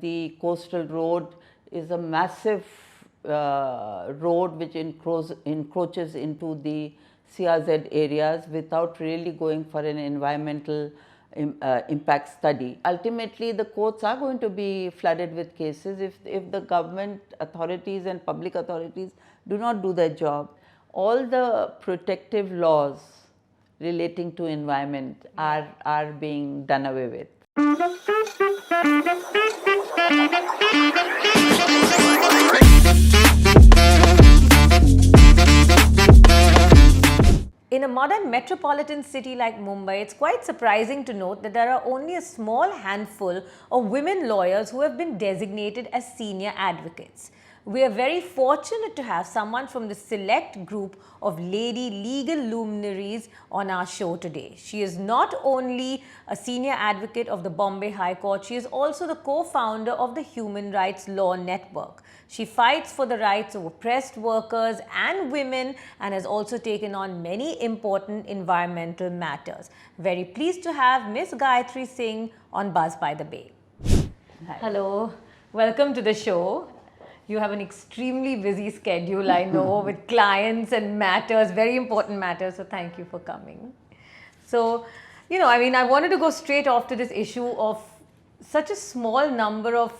The coastal road is a massive road which encroaches into the CRZ areas without really going for an environmental impact study. Ultimately, the courts are going to be flooded with cases if the government authorities and public authorities do not do their job. All the protective laws relating to environment are being done away with. In a modern metropolitan city like Mumbai, it's quite surprising to note that there are only a small handful of women lawyers who have been designated as senior advocates. We are very fortunate to have someone from the select group of lady legal luminaries on our show today. She is not only a senior advocate of the Bombay High Court, she is also the co-founder of the Human Rights Law Network. She fights for the rights of oppressed workers and women and has also taken on many important environmental matters. Very pleased to have Ms Gayatri Singh on Buzz by the Bay. Hi. Hello, welcome to the show. You have an extremely busy schedule, I know, with clients and matters, very important matters, so thank you for coming. So, I wanted to go straight off to this issue of such a small number of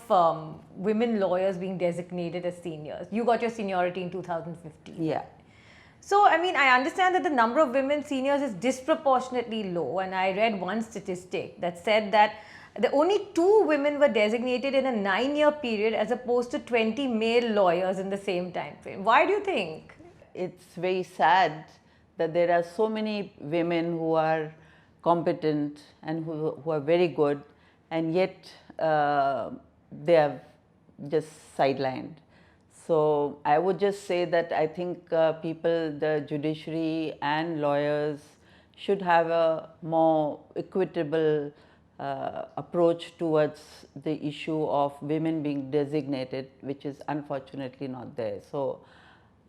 women lawyers being designated as seniors. You got your seniority in 2015. Yeah. So, I understand that the number of women seniors is disproportionately low, and I read one statistic that said that only 2 women were designated in a 9-year period as opposed to 20 male lawyers in the same time frame. Why do you think? It's very sad that there are so many women who are competent and who are very good, and yet they are just sidelined. So I would just say that I think people, the judiciary and lawyers should have a more equitable approach towards the issue of women being designated, which is unfortunately not there. So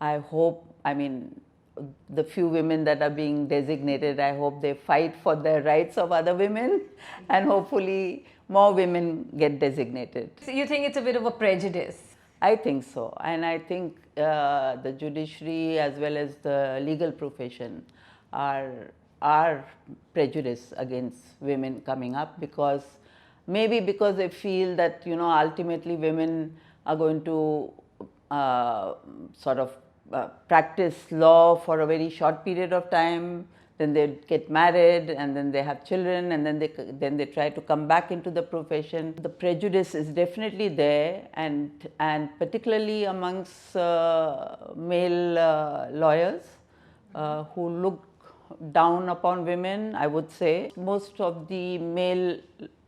I hope, the few women that are being designated, I hope they fight for the rights of other women and hopefully more women get designated. So you think it's a bit of a prejudice? I think so, and I think the judiciary as well as the legal profession are prejudiced against women coming up because they feel that ultimately women are going to practice law for a very short period of time, then they get married and then they have children and then they try to come back into the profession. The prejudice is definitely there, and particularly amongst male lawyers who look down upon women, I would say. Most of the male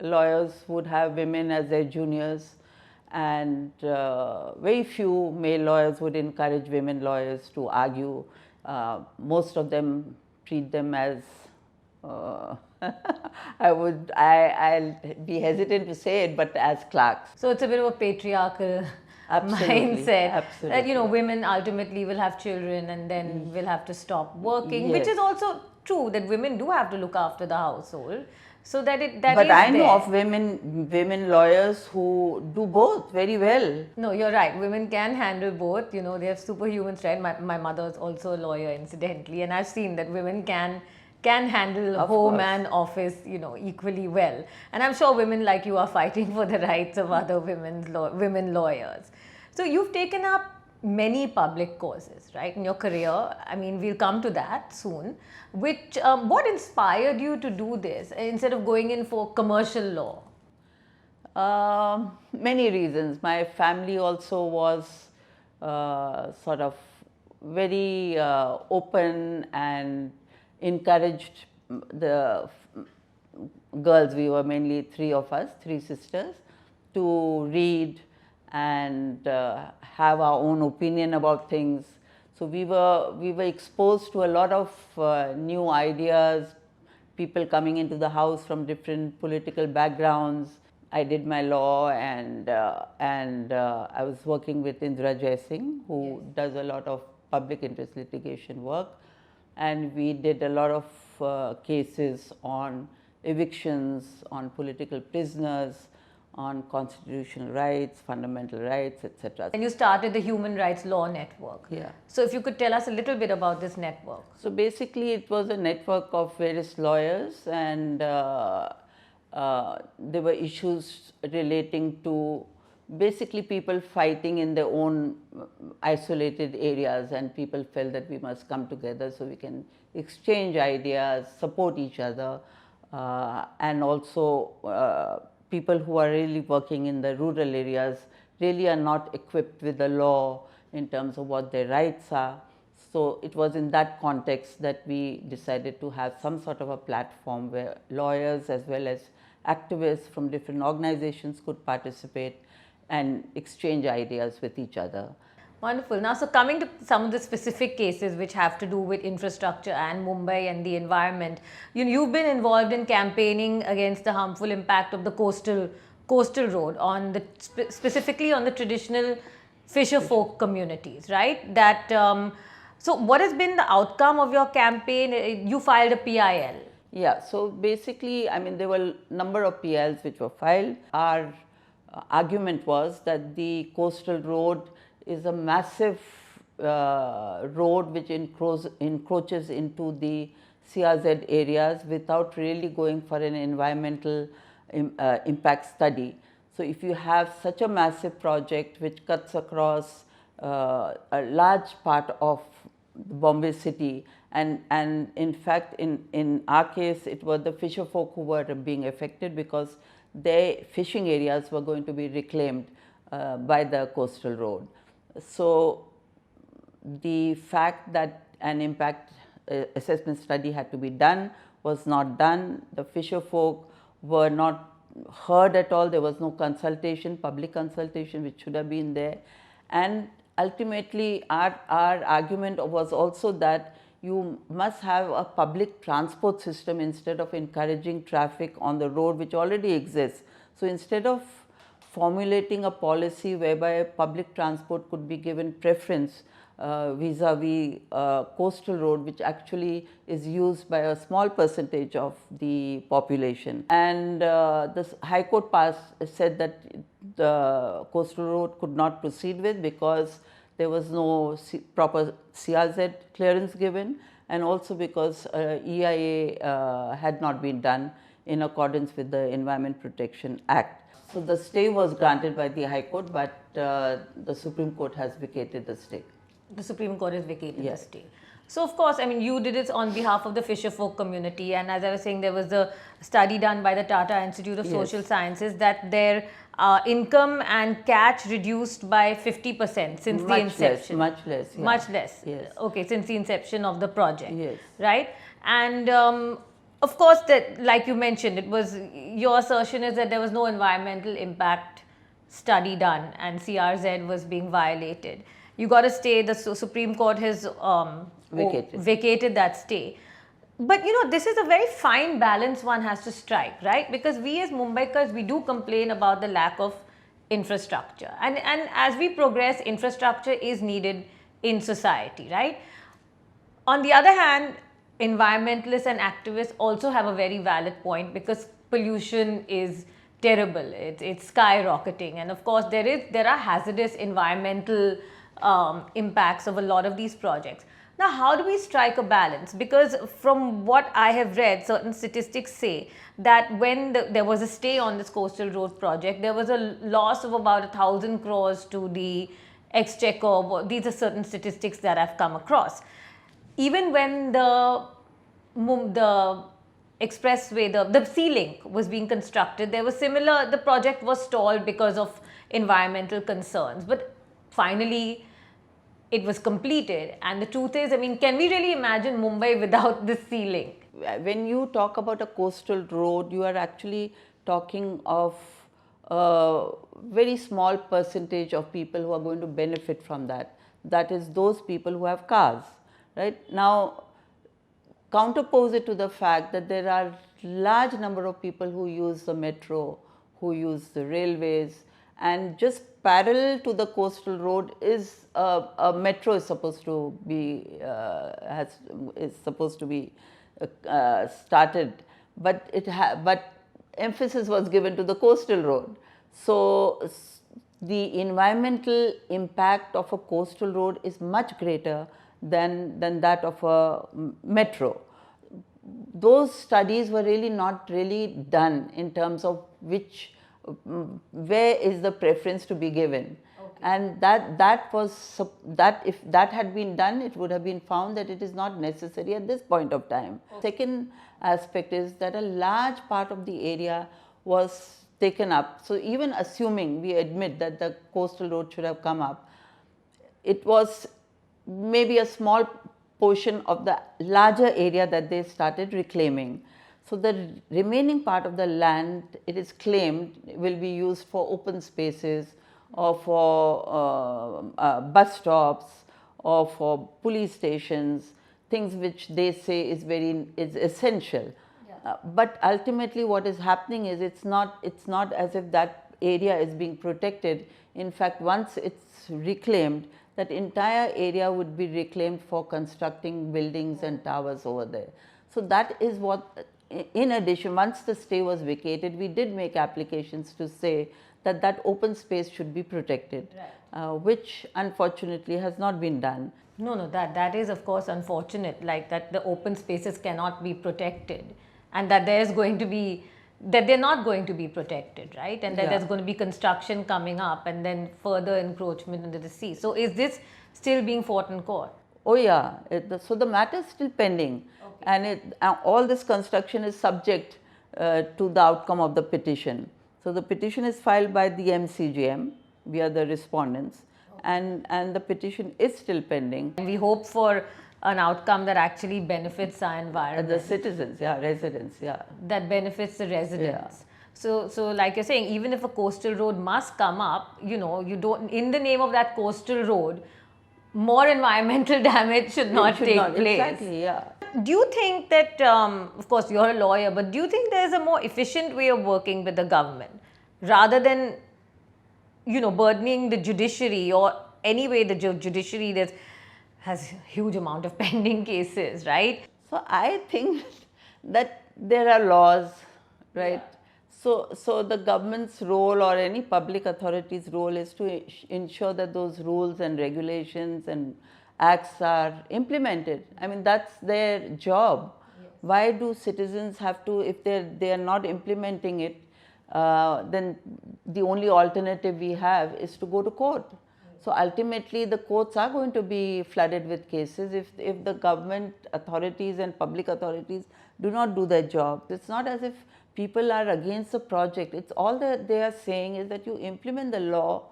lawyers would have women as their juniors, and very few male lawyers would encourage women lawyers to argue. Most of them treat them as I'll be hesitant to say it, but as clerks. So it's a bit of a patriarchal mindset. Absolutely. That women ultimately will have children and then will have to stop working, which is also true, that women do have to look after the household. So but I know of women lawyers who do both very well. No, you're right. Women can handle both. They have superhuman strength. My mother is also a lawyer, incidentally, and I've seen that women can handle home and office, equally well. And I'm sure women like you are fighting for the rights of other women lawyers. So you've taken up many public causes, right, in your career. We'll come to that soon. What inspired you to do this instead of going in for commercial law? Many reasons. My family also was very open and encouraged the girls, we were mainly 3 of us, 3 sisters, to read and have our own opinion about things. So we were exposed to a lot of new ideas, people coming into the house from different political backgrounds. I did my law, and I was working with Ms Singh, who does a lot of public interest litigation work, and we did a lot of cases on evictions, on political prisoners, on constitutional rights, fundamental rights, etc. And you started the Human Rights Law Network. Yeah. So if you could tell us a little bit about this network. So basically it was a network of various lawyers, and there were issues relating to basically people fighting in their own isolated areas, and people felt that we must come together so we can exchange ideas, support each other, and also people who are really working in the rural areas really are not equipped with the law in terms of what their rights are. So it was in that context that we decided to have some sort of a platform where lawyers as well as activists from different organizations could participate and exchange ideas with each other. Wonderful. Now, so coming to some of the specific cases which have to do with infrastructure and Mumbai and the environment, you've been involved in campaigning against the harmful impact of the coastal road on the specifically on the traditional fisherfolk communities, right? That so what has been the outcome of your campaign? You filed a PIL. Yeah. So basically, I mean, there were a number of PILs which were filed. Our argument was that the coastal road is a massive road which encroaches into the CRZ areas without really going for an environmental impact study. So if you have such a massive project which cuts across a large part of Bombay city, and in fact in our case it was the fisherfolk who were being affected because their fishing areas were going to be reclaimed by the coastal road. So the fact that an impact assessment study had to be done was not done. The fisherfolk were not heard at all. There was no consultation, public consultation, which should have been there. And ultimately our argument was also that you must have a public transport system instead of encouraging traffic on the road which already exists. So instead of formulating a policy whereby public transport could be given preference vis-a-vis coastal road, which actually is used by a small percentage of the population. And the High Court said that the coastal road could not proceed with because there was no proper CRZ clearance given, and also because EIA had not been done in accordance with the Environment Protection Act. So the stay was granted by the High Court, but the Supreme Court has vacated the stay. The Supreme Court has vacated the stay. So of course, I mean, you did it on behalf of the fisherfolk community, and as I was saying, there was a study done by the Tata Institute of Social Sciences that their income and catch reduced by 50% since the inception. Much less. Yeah. Much less. Yes. Okay, since the inception of the project. Yes. Right? And of course, that, like you mentioned, it was your assertion is that there was no environmental impact study done and CRZ was being violated. You got to stay. The Supreme Court has vacated that stay. But you know, this is a very fine balance one has to strike, right? Because we as Mumbaikars, we do complain about the lack of infrastructure. And as we progress, infrastructure is needed in society, right? On the other hand, environmentalists and activists also have a very valid point because pollution is terrible. It's skyrocketing. And of course, there are hazardous environmental impacts of a lot of these projects. Now, how do we strike a balance? Because from what I have read, certain statistics say that when there was a stay on this coastal road project, there was a loss of about 1,000 crores to the exchequer. These are certain statistics that I've come across. Even when the expressway, the sea link was being constructed, there was the project was stalled because of environmental concerns. But finally, it was completed, and the truth is, I mean, can we really imagine Mumbai without this sea link? When you talk about a coastal road, you are actually talking of a very small percentage of people who are going to benefit from that. That is those people who have cars, right? Now, counterpose it to the fact that there are large number of people who use the metro, who use the railways, and just parallel to the coastal road is a metro is supposed to be started, but emphasis was given to the coastal road. So the environmental impact of a coastal road is much greater than that of a metro. Those studies were really not really done in terms of where is the preference to be given. And that if that had been done, it would have been found that it is not necessary at this point of time. Second aspect is that a large part of the area was taken up. So even assuming we admit that the coastal road should have come up, it was maybe a small portion of the larger area that they started reclaiming. So the remaining part of the land, it is claimed, will be used for open spaces or for bus stops or for police stations, things which they say is essential. But ultimately what is happening is it's not as if that area is being protected. In fact, once it's reclaimed, that entire area would be reclaimed for constructing buildings and towers over there. So that is what, in addition, once the stay was vacated, we did make applications to say that that open space should be protected, which unfortunately has not been done. No, that is of course unfortunate, like that the open spaces cannot be protected and that there's going to be, that they're not going to be protected, right? And that there's going to be construction coming up and then further encroachment into the sea. So is this still being fought in court? Oh yeah, so the matter is still pending, and all this construction is subject to the outcome of the petition. So the petition is filed by the MCGM, we are the respondents, and the petition is still pending. And we hope for an outcome that actually benefits our environment. The citizens, residents, that benefits the residents. So like you're saying, even if a coastal road must come up, you don't, in the name of that coastal road, more environmental damage should not take place. Exactly, Do you think that, of course you're a lawyer, but do you think there's a more efficient way of working with the government rather than, burdening the judiciary, or anyway the judiciary has a huge amount of pending cases, right? So I think that there are laws, right? So the government's role or any public authority's role is to ensure that those rules and regulations and acts are implemented. I mean, that's their job. Why do citizens have to, if they are not implementing it, then the only alternative we have is to go to court. So ultimately the courts are going to be flooded with cases if the government authorities and public authorities do not do their job. It's not as if people are against the project. It's all that they are saying is that you implement the law,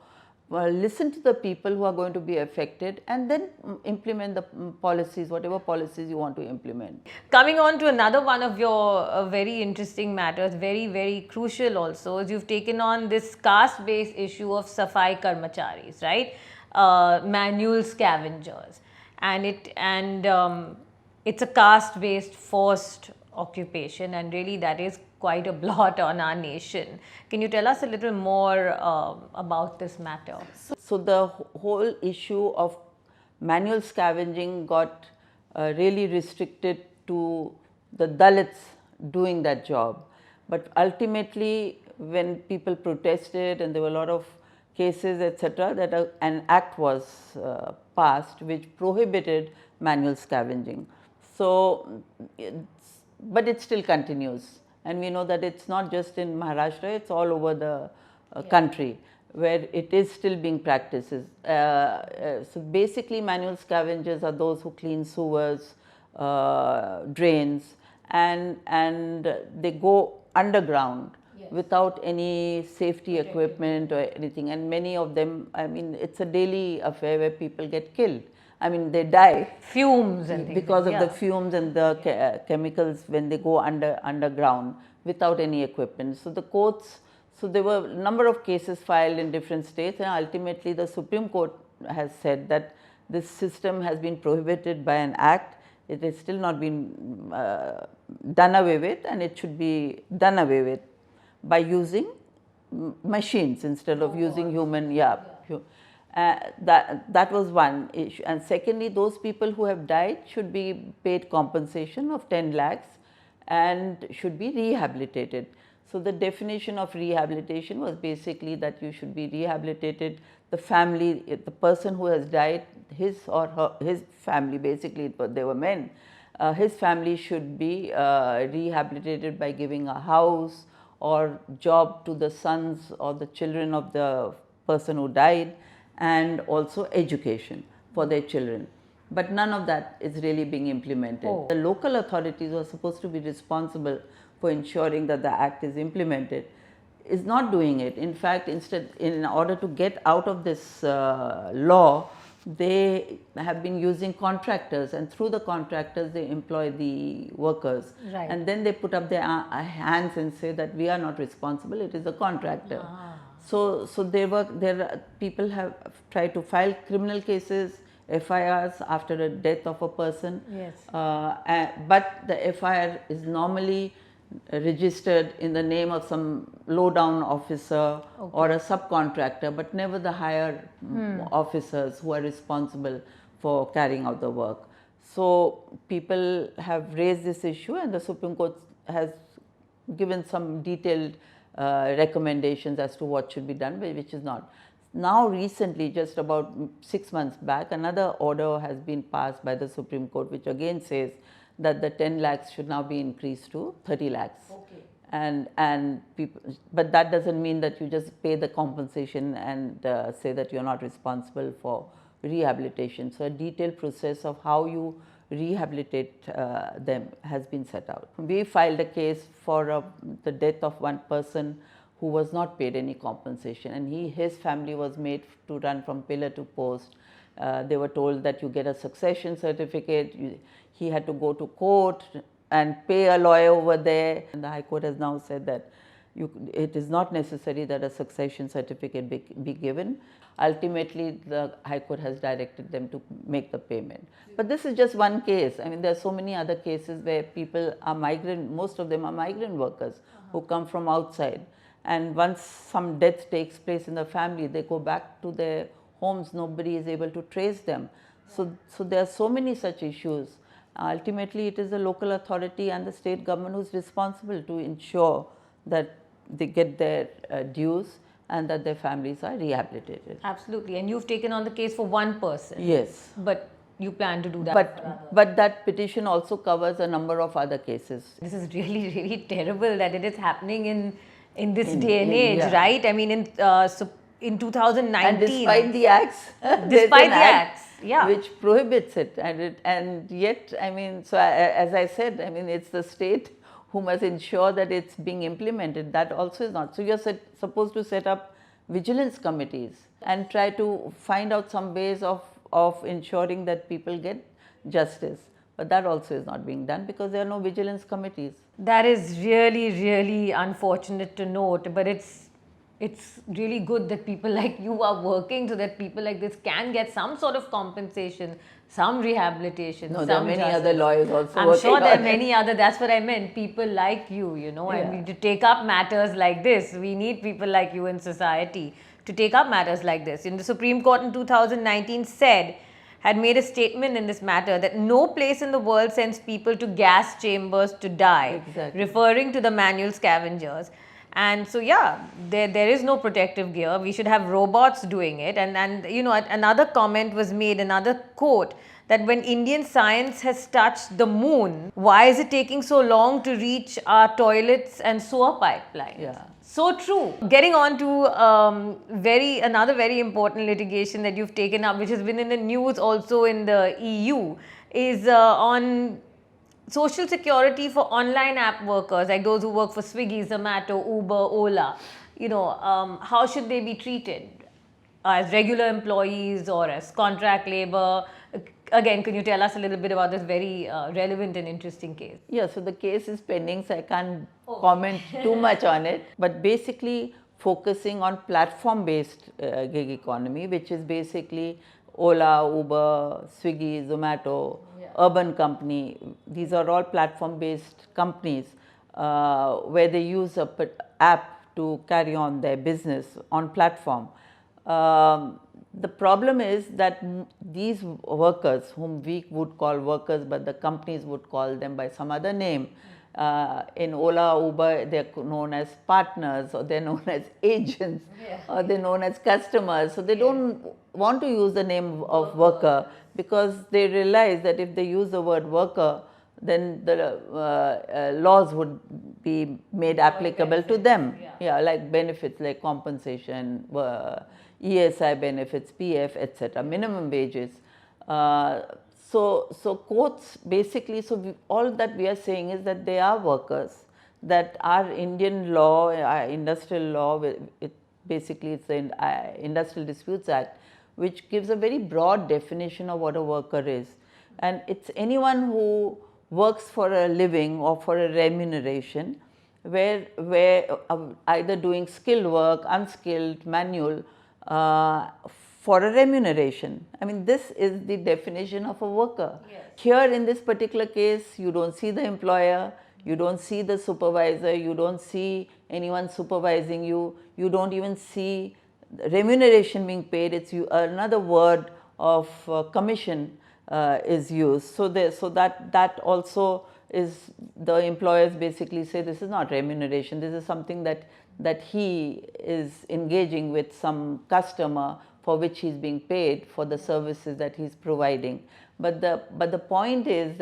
listen to the people who are going to be affected, and then implement the policies, whatever policies you want to implement. Coming on to another one of your very interesting matters, very, very crucial also, is you've taken on this caste-based issue of Safai Karmacharis, right? Manual scavengers. And it's a caste-based forced occupation, and really that is quite a blot on our nation. Can you tell us a little more about this matter? So the whole issue of manual scavenging got really restricted to the Dalits doing that job. But ultimately, when people protested and there were a lot of cases, etc., that an act was passed which prohibited manual scavenging. So, but it still continues. And we know that it's not just in Maharashtra, it's all over the country where it is still being practiced. So basically manual scavengers are those who clean sewers, drains, and they go underground without any safety equipment or anything. And many of them, I mean, it's a daily affair where people get killed. I mean, they die. Fumes and things. Because of the fumes and the chemicals when they go underground without any equipment. So the courts, so there were a number of cases filed in different states, and ultimately the Supreme Court has said that this system has been prohibited by an act. It has still not been done away with, and it should be done away with by using machines instead of using human, that was one issue. And secondly, those people who have died should be paid compensation of 10 lakhs and should be rehabilitated. So the definition of rehabilitation was basically that you should be rehabilitated. The family, the person who has died, his family, basically they were men, his family should be rehabilitated by giving a house or job to the sons or the children of the person who died, and also education for their children. But none of that is really being implemented. Oh. The local authorities who are supposed to be responsible for ensuring that the act is implemented is not doing it. In fact, instead, in order to get out of this law, they have been using contractors, and through the contractors they employ the workers. Right. And then they put up their hands and say that we are not responsible, it is the contractor. So people have tried to file criminal cases, FIRs after the death of a person. Yes. But the FIR is normally registered in the name of some low down officer or a subcontractor, but never the higher officers who are responsible for carrying out the work. So people have raised this issue, and the Supreme Court has given some detailed recommendations as to what should be done, which is not. Now recently, just about 6 months back, another order has been passed by the Supreme Court, which again says that the 10 lakhs should now be increased to 30 lakhs. Okay. And people, but that doesn't mean that you just pay the compensation and say that you're not responsible for rehabilitation. So a detailed process of how you rehabilitate them has been set out. We filed a case for the death of one person who was not paid any compensation, and his family was made to run from pillar to post. They were told that you get a succession certificate. He had to go to court and pay a lawyer over there, and the High Court has now said that it is not necessary that a succession certificate be given. Ultimately, the High Court has directed them to make the payment. But this is just one case. I mean, there are so many other cases where people are migrant, most of them are migrant workers who come from outside. And once some death takes place in the family, they go back to their homes, nobody is able to trace them. So there are so many such issues. Ultimately, it is the local authority and the state government who is responsible to ensure that they get their dues and that their families are rehabilitated. Absolutely. And you've taken on the case for one person. Yes. But you plan to do that But that petition also covers a number of other cases. This is really, really terrible that it is happening in this day and age, right? I mean, in 2019. And despite the acts, despite the acts, yeah, which prohibits it, and yet, I mean, so as I said, I mean, it's the state who must ensure that it's being implemented. That also is not. So you're supposed to set up vigilance committees and try to find out some ways of ensuring that people get justice. But that also is not being done because there are no vigilance committees. That is really, really unfortunate to note, but it's really good that people like you are working so that people like this can get some sort of compensation, some rehabilitation. No, there are many other lawyers also I'm working sure there are on many other, that's what I meant, people like you, you know, I mean, to take up matters like this. We need people like you in society to take up matters like this. In the Supreme Court in 2019 had made a statement in this matter that no place in the world sends people to gas chambers to die, referring to the manual scavengers. And so, yeah, there is no protective gear. We should have robots doing it. And you know, another comment was made, another quote, that when Indian science has touched the moon, why is it taking so long to reach our toilets and sewer pipelines? Yeah. So true. Getting on to another very important litigation that you've taken up, which has been in the news also in the EU, is on social security for online app workers, like those who work for Swiggy, Zomato, Uber, Ola. You know, how should they be treated? As regular employees or as contract labor? Again, can you tell us a little bit about this very relevant and interesting case? Yeah, so the case is pending, so I can't comment too much on it. But basically focusing on platform-based gig economy, which is basically Ola, Uber, Swiggy, Zomato, Urban Company. These are all platform-based companies where they use an app to carry on their business on platform. The problem is that these workers, whom we would call workers, but the companies would call them by some other name, In Ola, Uber, they're known as partners, or they're known as agents, or they're known as customers. So they don't want to use the name of worker because they realize that if they use the word worker, then the laws would be made applicable to them. Yeah, like benefits like compensation, ESI benefits, PF, etc., minimum wages. So courts basically, all that we are saying is that they are workers, that our Indian law, our industrial law, basically it's the Industrial Disputes Act, which gives a very broad definition of what a worker is. And it's anyone who works for a living or for a remuneration, where either doing skilled work, unskilled, manual, for a remuneration. I mean, this is the definition of a worker. Yes. Here in this particular case, you don't see the employer, you don't see the supervisor, you don't see anyone supervising you, you don't even see remuneration being paid. It's another word of commission is used. So that also is, the employers basically say this is not remuneration, this is something that he is engaging with some customer for which he is being paid for the services that he is providing. But the point is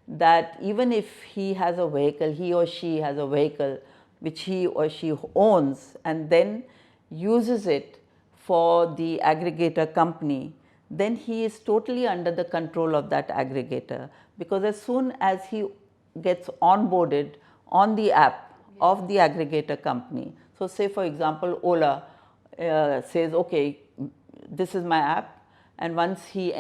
that even if he has a vehicle, he or she has a vehicle which he or she owns and then uses it for the aggregator company, then he is totally under the control of that aggregator, because as soon as he gets onboarded on the app of the aggregator company, so say for example Ola says, okay, this is my app, and once he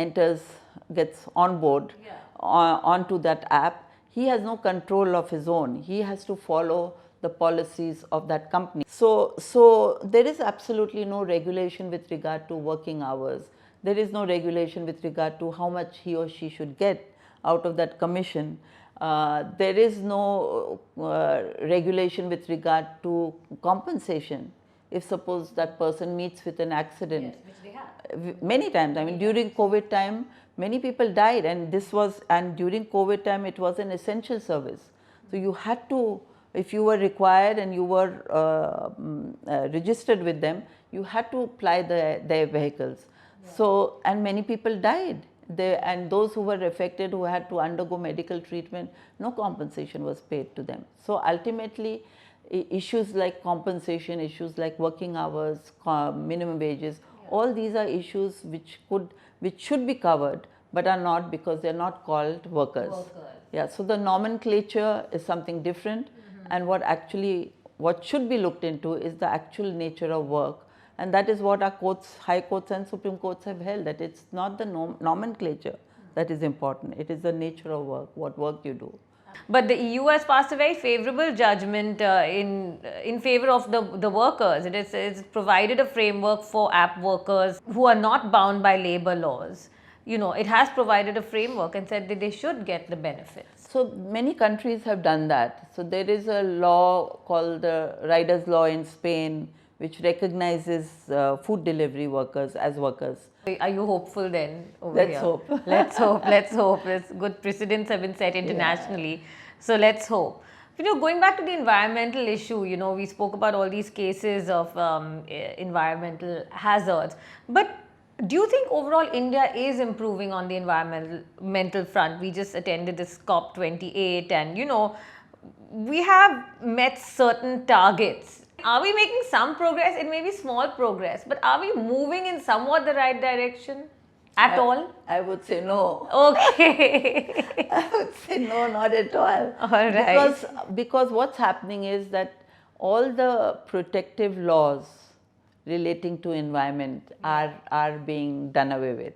gets on board onto that app, he has no control of his own. He has to follow the policies of that company. So there is absolutely no regulation with regard to working hours. There is no regulation with regard to how much he or she should get out of that commission. There is no regulation with regard to compensation. If suppose that person meets with an accident, Yes, which they have. Many times, I mean during COVID time, many people died, and during COVID time it was an essential service. So you had to, if you were required and you were registered with them, you had to ply their vehicles. So, and many people died. And those who were affected, who had to undergo medical treatment, no compensation was paid to them. So ultimately, issues like compensation, issues like working hours, minimum wages, all these are issues which should be covered, but are not, because they are not called workers. Yeah, so the nomenclature is something different, and what should be looked into is the actual nature of work. And that is what our courts, high courts and Supreme Courts have held, that it's not the nomenclature that is important, it is the nature of work, what work you do. But the EU has passed a very favorable judgment in favor of the workers. It's provided a framework for app workers who are not bound by labor laws. You know, it has provided a framework and said that they should get the benefits. So many countries have done that. So there is a law called the Riders Law in Spain, which recognizes food delivery workers as workers. Are you hopeful then over Let's here? hope. Let's hope. Let's hope. It's good precedents have been set internationally. So let's hope. You know, going back to the environmental issue, you know, we spoke about all these cases of environmental hazards. But do you think overall India is improving on the environmental front? We just attended this COP28 and, you know, we have met certain targets. Are we making some progress? It may be small progress, but are we moving in somewhat the right direction at all? I would say no. Okay. I would say no, not at all. All right. Because what's happening is that all the protective laws relating to environment are being done away with.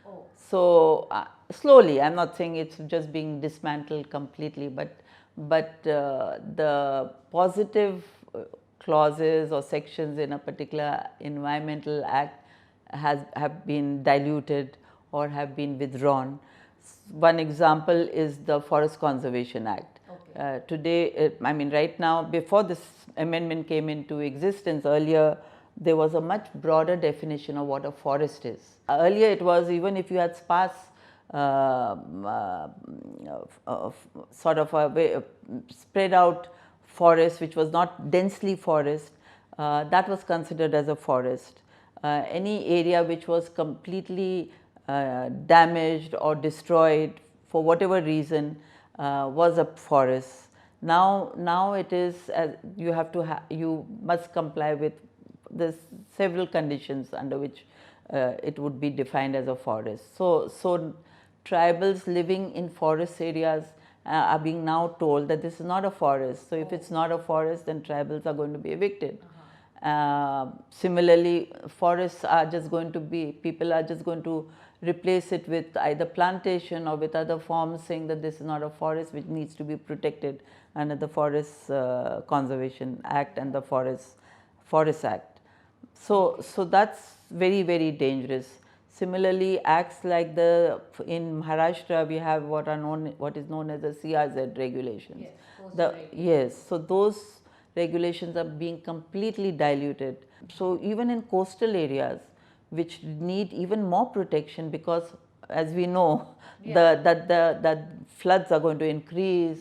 Oh. So slowly, I'm not saying it's just being dismantled completely, but the positive clauses or sections in a particular environmental act have been diluted or have been withdrawn. One example is the Forest Conservation Act. Okay. Today, I mean right now, before this amendment came into existence, earlier there was a much broader definition of what a forest is. Earlier it was, even if you had sparse sort of a spread out forest which was not densely forest, that was considered as a forest. Any area which was completely damaged or destroyed for whatever reason was a forest. Now it is, you must comply with the several conditions under which it would be defined as a forest. So tribals living in forest areas are being now told that this is not a forest. So if it's not a forest, then tribals are going to be evicted. Similarly, forests are just going to be, people are just going to replace it with either plantation or with other forms, saying that this is not a forest which needs to be protected under the Forest Conservation Act and the Forest Act. So that's very, very dangerous. Similarly, acts like in Maharashtra we have what is known as the CRZ regulations. Yes, so those regulations are being completely diluted. So even in coastal areas which need even more protection, because as we know, the floods are going to increase.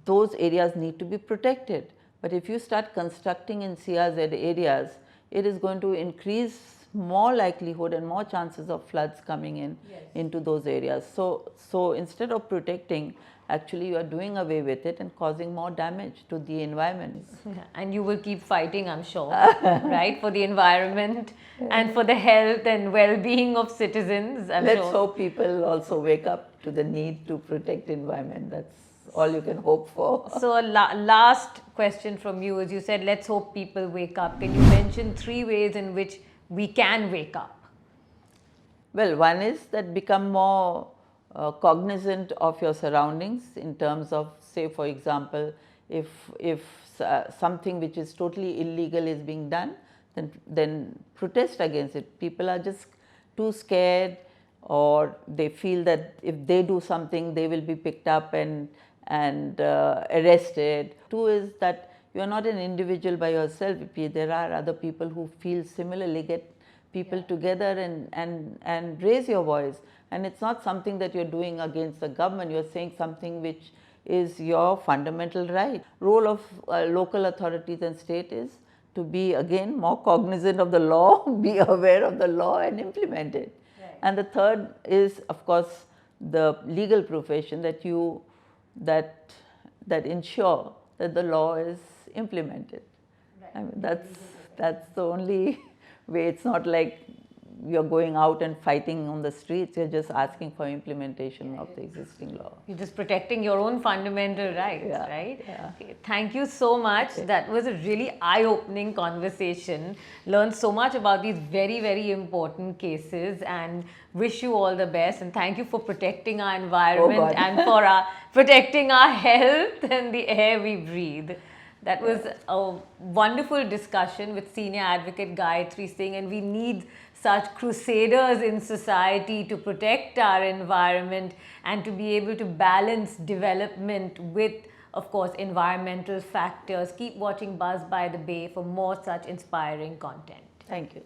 Those areas need to be protected. But if you start constructing in CRZ areas, it is going to increase more likelihood and more chances of floods coming in into those areas. So instead of protecting, actually you are doing away with it and causing more damage to the environment. And you will keep fighting, I'm sure, right, for the environment and for the health and well-being of citizens. Let's hope people also wake up to the need to protect environment. That's all you can hope for. So last question from you is, you said let's hope people wake up. Can you mention 3 ways in which we can wake up? Well, one is that become more cognizant of your surroundings, in terms of, say for example, if something which is totally illegal is being done, then protest against it. People are just too scared, or they feel that if they do something they will be picked up and arrested. 2 is that you are not an individual by yourself. There are other people who feel similarly. Get people together and raise your voice. And it's not something that you're doing against the government. You're saying something which is your fundamental right. Role of local authorities and state is to be, again, more cognizant of the law, be aware of the law and implement it. And the third is, of course, the legal profession, that ensure that the law is implemented. I mean, that's the only way. It's not like you're going out and fighting on the streets. You're just asking for implementation of the existing law. You're just protecting your own fundamental rights, right? Okay. Thank you so much. That was a really eye-opening conversation. Learned so much about these very, very important cases, and wish you all the best. And thank you for protecting our environment and for protecting our health and the air we breathe. That was a wonderful discussion with Senior Advocate Gayatri Singh, and we need such crusaders in society to protect our environment and to be able to balance development with, of course, environmental factors. Keep watching Buzz by the Bay for more such inspiring content. Thank you.